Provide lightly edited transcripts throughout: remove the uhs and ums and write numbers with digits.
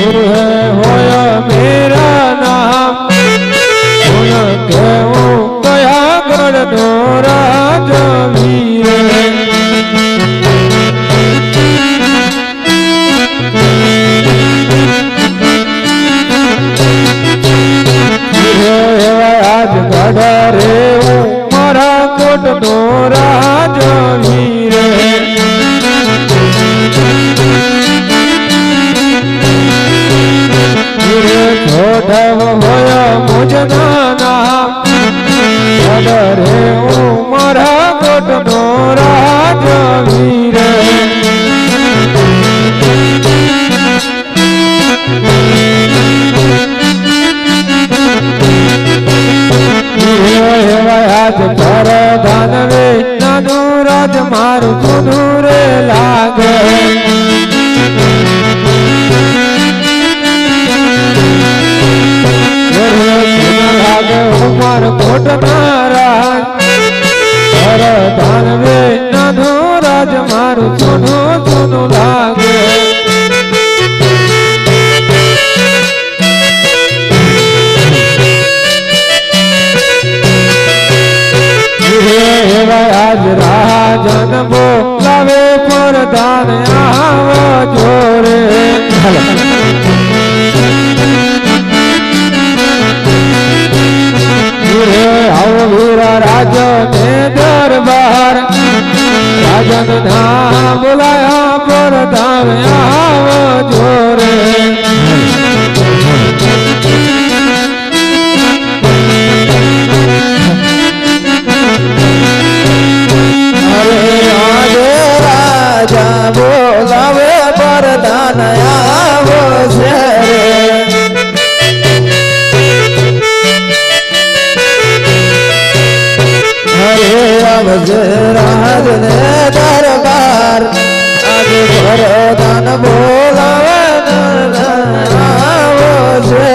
वीर है होया मेरा नाम उनके वो कया गढ़ नो राजा वीर आज गढ़ रे मारा कोट नो राजा वीर छोड़व होया मुझना नाम रे मारा कोट नो राजा वीर आज पर दानवे नानू राज मारू सुनू रे लागे लागे उमर कोट नाराज पर दानवे नानू राज मारू सुनू सुनू लागे आज राजन बोलावे पर दान आव जोरे आओ वीरा राजो ने दरबार राजन ना बोलाया पर दान आव जोरे बोलावे पर दान आवो से हरे अवज राज ने दरबार आज पर दान बोलावे आवो से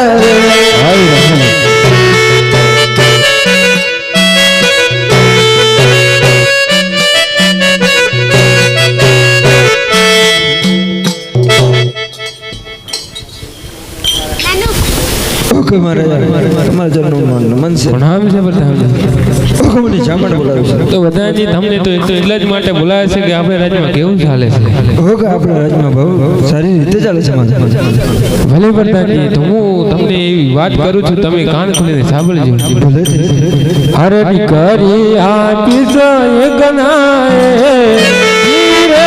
मन से प्रणाम से મને જામણ બોલાવ્યો છે તો બધાજી તમને તો એટલા જ માટે બોલાવે છે કે આપણે રાજમાં કેવું ચાલે છે ઓકે આપણે રાજમાં બહુ સારી રીતે ચાલે છે ભલે પ્રધાનજી તો હું તમને એવી વાત કરું છું તમે કાન ખોલીને સાંભળજો અરે કરી આપીશ એક નાએ રે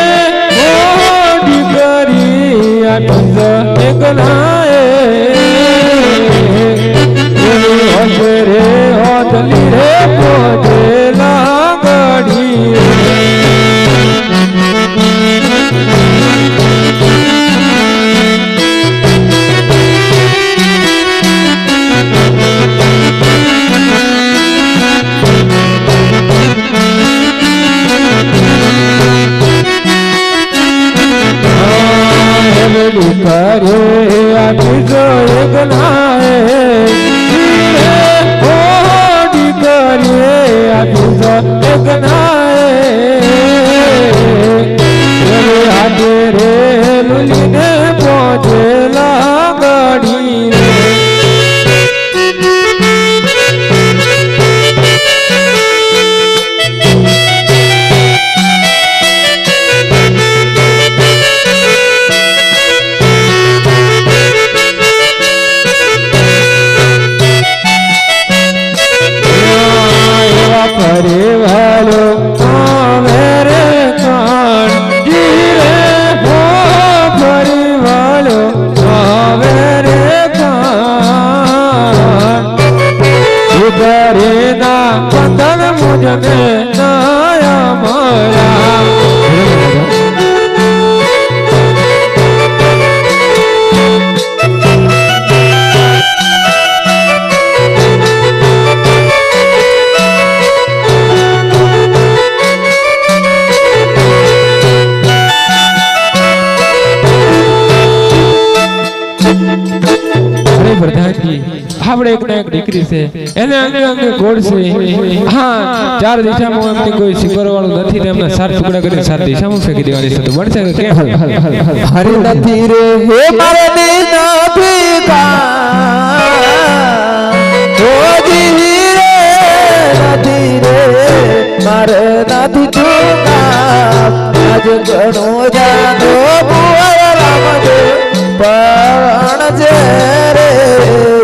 મોડી કરી આપીશ એક નાએ रे होतली रे पोजे लागड़ी करे अभी जो एक नाए एक नाए आगे रे लुली ने पहुंचे लागड़ी करे वालो मेरे कान जीरे हो करे वालो मेरे कान करे ना बंधन मुझ में नया माया આપણે એક ને એક દીકરી છે એને અંગે અંગે ગોળ છે હા ચાર દિશામાં એમની કોઈ સિકર વાળું નથી ને એમના સાત ટુકડા કરીને સાત દિશામાં ફેંકી દેવાની છે તો બનશે કે કેમ હરી નથી રે હે મારે દીના મારે નથી ચૂકા આજ ઘણું જાણો ભુવન રામદેવ પણ છે રે